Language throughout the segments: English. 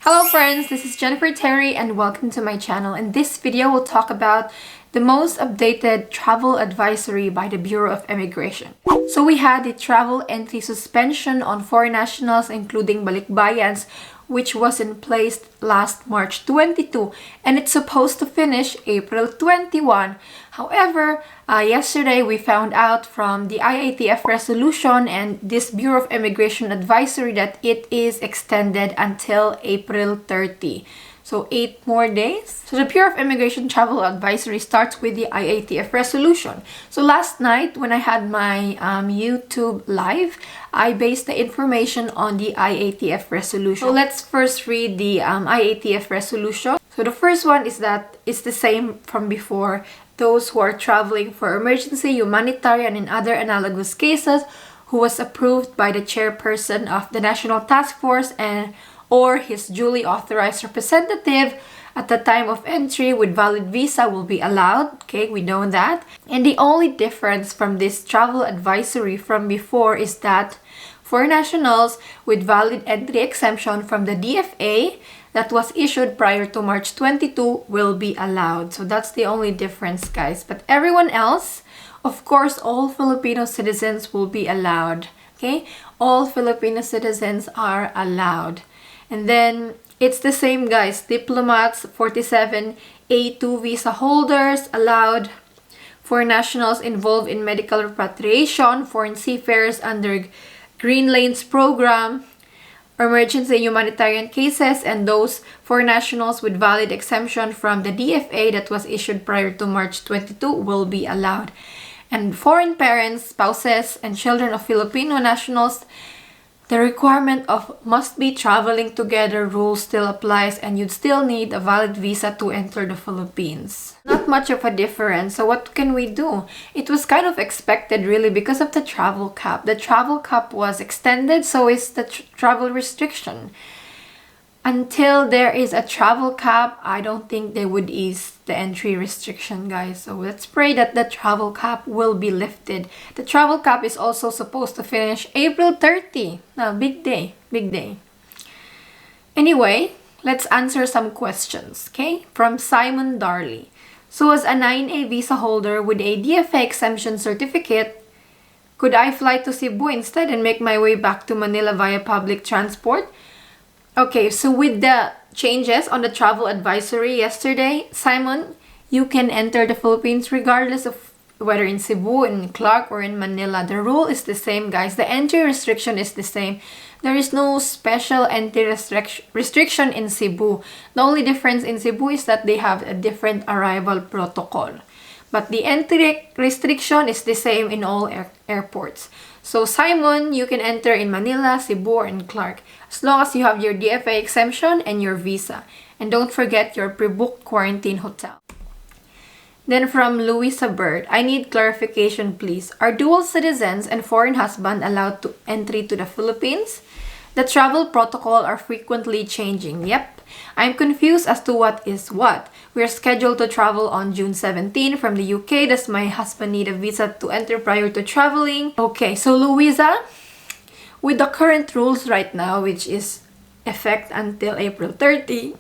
Hello friends, this is Jennifer Terry and welcome to my channel. In this video, we'll talk about the most updated travel advisory by the Bureau of Immigration. So we had the travel entry suspension on foreign nationals including balikbayans, which was in place last March 22 and it's supposed to finish April 21. However, yesterday we found out from the IATF resolution and this Bureau of Immigration advisory that it is extended until April 30. So 8 more days. So the Bureau of Immigration Travel Advisory starts with the IATF resolution. So last night when I had my YouTube live, I based the information on the IATF resolution. So let's first read the IATF resolution. So the first one is that it's the same from before. Those who are traveling for emergency, humanitarian, and other analogous cases who was approved by the chairperson of the National Task Force or his duly authorized representative at the time of entry with valid visa will be allowed. Okay, we know that. And the only difference from this travel advisory from before is that for nationals with valid entry exemption from the DFA that was issued prior to March 22 will be allowed. So that's the only difference, guys. But everyone else, of course, all Filipino citizens will be allowed. Okay, all Filipino citizens are allowed. And then it's the same, guys. Diplomats, 47 A2 visa holders allowed. For nationals involved in medical repatriation, foreign seafarers under Green Lanes program, emergency humanitarian cases, and those for nationals with valid exemption from the DFA that was issued prior to March 22 will be allowed. And foreign parents, spouses, and children of Filipino nationals, the requirement of must be traveling together rule still applies and you'd still need a valid visa to enter the Philippines. Not much of a difference. So what can we do? It was kind of expected really because of the travel cap. The travel cap was extended, so is the travel restriction. Until there is a travel cap, I don't think they would ease the entry restriction, guys. So let's pray that the travel cap will be lifted. The travel cap is also supposed to finish April 30. Now, big day, big day. Anyway, let's answer some questions, okay? From Simon Darley. So as a 9A visa holder with a DFA exemption certificate, could I fly to Cebu instead and make my way back to Manila via public transport? Okay, so with the changes on the travel advisory yesterday, Simon, you can enter the Philippines regardless of whether in Cebu, in Clark, or in Manila. The rule is the same, guys. The entry restriction is the same. There is no special entry restriction in Cebu. The only difference in Cebu is that they have a different arrival protocol. But the entry restriction is the same in all airports. So Simon, you can enter in Manila, Cebu, or in Clark as long as you have your DFA exemption and your visa. And don't forget your pre-booked quarantine hotel. Then from Louisa Bird, I need clarification please. Are dual citizens and foreign husband allowed to entry to the Philippines? The travel protocol are frequently changing. Yep. I'm confused as to what is what. We are scheduled to travel on June 17 from the UK. Does my husband need a visa to enter prior to traveling? Okay, so Louisa, with the current rules right now, which is effect until April 30,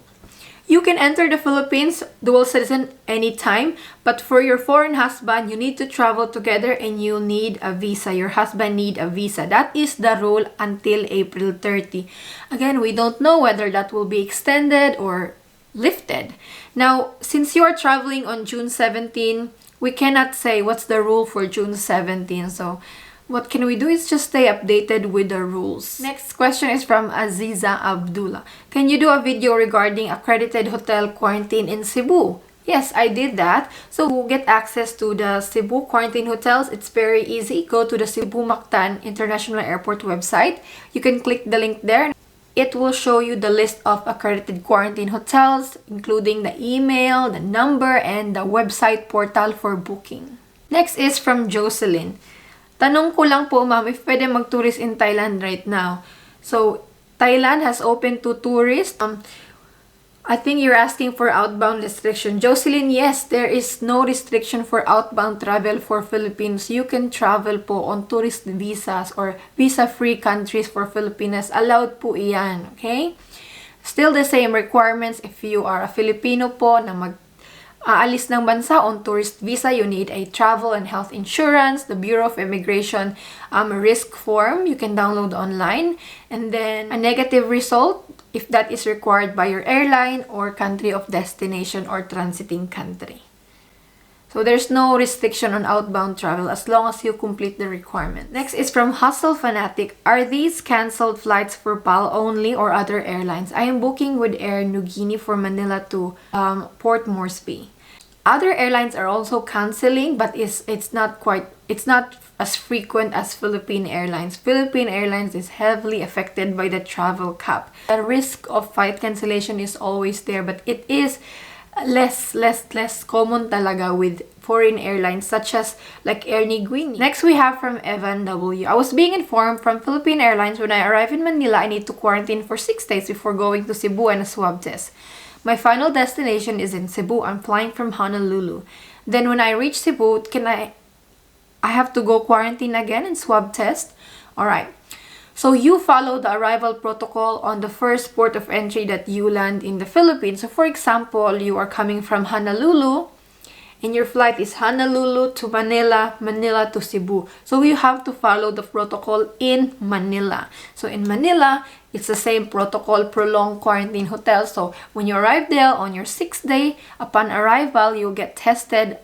you can enter the Philippines dual citizen anytime, but for your foreign husband, you need to travel together and you need a visa. Your husband need a visa. That is the rule until April 30. Again, we don't know whether that will be extended or lifted. Now, since you are traveling on June 17, we cannot say what's the rule for June 17. So what can we do is just stay updated with the rules. Next question is from Aziza Abdullah. Can you do a video regarding accredited hotel quarantine in Cebu? Yes, I did that. So to get access to the Cebu quarantine hotels, it's very easy. Go to the Cebu Mactan International Airport website. You can click the link there. It will show you the list of accredited quarantine hotels, including the email, the number, and the website portal for booking. Next is from Jocelyn. Tanong ko lang po, ma'am, if pwede mag-tourist in Thailand right now. So, Thailand has opened to tourists. I think you're asking for outbound restriction. Jocelyn, yes, there is no restriction for outbound travel for Philippines. You can travel po on tourist visas or visa-free countries for Filipinas. Allowed po iyan, okay? Still the same requirements if you are a Filipino po na aalis ng bansa on tourist visa, you need a travel and health insurance, the Bureau of Immigration risk form you can download online, and then a negative result if that is required by your airline or country of destination or transiting country. So there's no restriction on outbound travel as long as you complete the requirement. Next is from Hustle Fanatic. Are these canceled flights for PAL only or other airlines? I am booking with Air Niugini for Manila to Port Moresby. Other airlines are also canceling, but it's not as frequent as Philippine Airlines. Philippine Airlines is heavily affected by the travel cap. The risk of flight cancellation is always there, but it is less common talaga with foreign airlines such as like Air Niugini. Next we have from Evan W. I was being informed from Philippine Airlines when I arrive in Manila, I need to quarantine for 6 days before going to Cebu and a swab test. My final destination is in Cebu. I'm flying from Honolulu. Then when I reach Cebu, I have to go quarantine again and swab test? Alright. So you follow the arrival protocol on the first port of entry that you land in the Philippines. So for example, you are coming from Honolulu and your flight is Honolulu to Manila, Manila to Cebu. So you have to follow the protocol in Manila. So in Manila, it's the same protocol, prolonged quarantine hotel. So when you arrive there on your 6th day, upon arrival, you'll get tested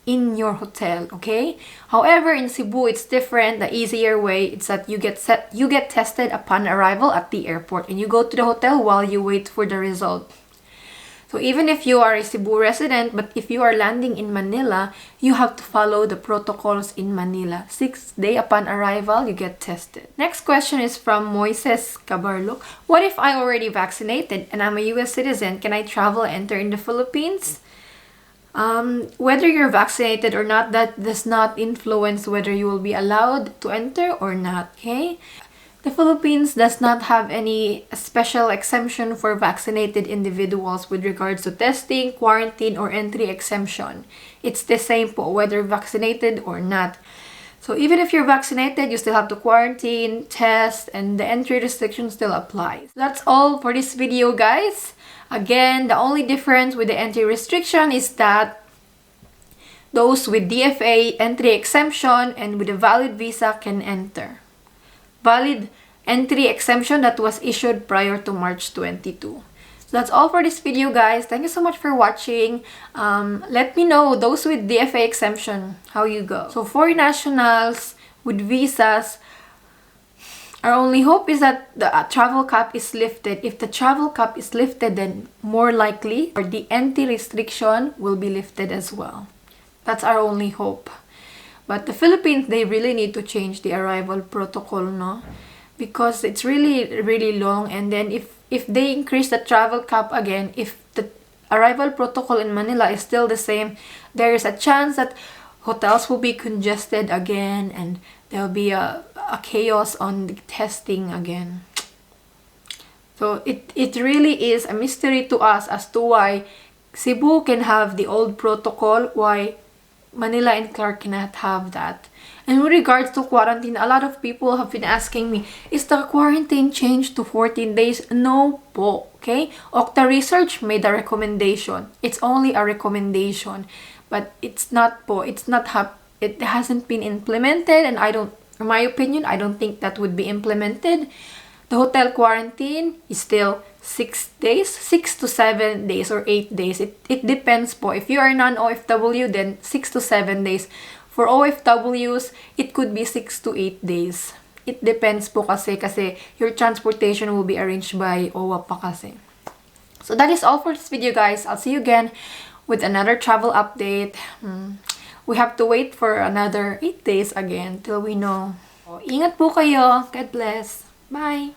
in your hotel, okay? However, in Cebu, it's different. The easier way is that you get tested upon arrival at the airport and you go to the hotel while you wait for the result. So even if you are a Cebu resident, but if you are landing in Manila, you have to follow the protocols in Manila. 6th day upon arrival, you get tested. Next question is from Moises Cabarlo. What if I already vaccinated and I'm a US citizen? Can I travel and enter in the Philippines? Whether you're vaccinated or not, that does not influence whether you will be allowed to enter or not, okay? The Philippines does not have any special exemption for vaccinated individuals with regards to testing, quarantine, or entry exemption. It's the same po, whether vaccinated or not. So even if you're vaccinated, you still have to quarantine, test, and the entry restriction still applies. That's all for this video, guys. Again, the only difference with the entry restriction is that those with DFA entry exemption and with a valid visa can enter. Valid entry exemption that was issued prior to March 22. So that's all for this video, guys. Thank you so much for watching. Let me know, those with DFA exemption, how you go. So foreign nationals with visas, our only hope is that the travel cap is lifted. If the travel cap is lifted, then more likely or the entry restriction will be lifted as well. That's our only hope. But the Philippines, they really need to change the arrival protocol, no? Because it's really long, and then if they increase the travel cap again, if the arrival protocol in Manila is still the same, there is a chance that hotels will be congested again and there'll be a chaos on the testing again. So it really is a mystery to us as to why Cebu can have the old protocol, why Manila and Clark cannot have that. And with regards to quarantine, a lot of people have been asking me, is the quarantine changed to 14 days? No po, okay? Octa Research made a recommendation. It's only a recommendation, but it's not po. It hasn't been implemented, and in my opinion, I don't think that would be implemented. The hotel quarantine is still 6 days, 6 to 7 days, or 8 days. It depends po. If you are non-OFW, then 6 to 7 days. For OFWs, it could be 6 to 8 days. It depends po kasi your transportation will be arranged by OWA pa kasi. So that is all for this video, guys. I'll see you again with another travel update. We have to wait for another 8 days again till we know. Ingat po kayo. God bless. Bye!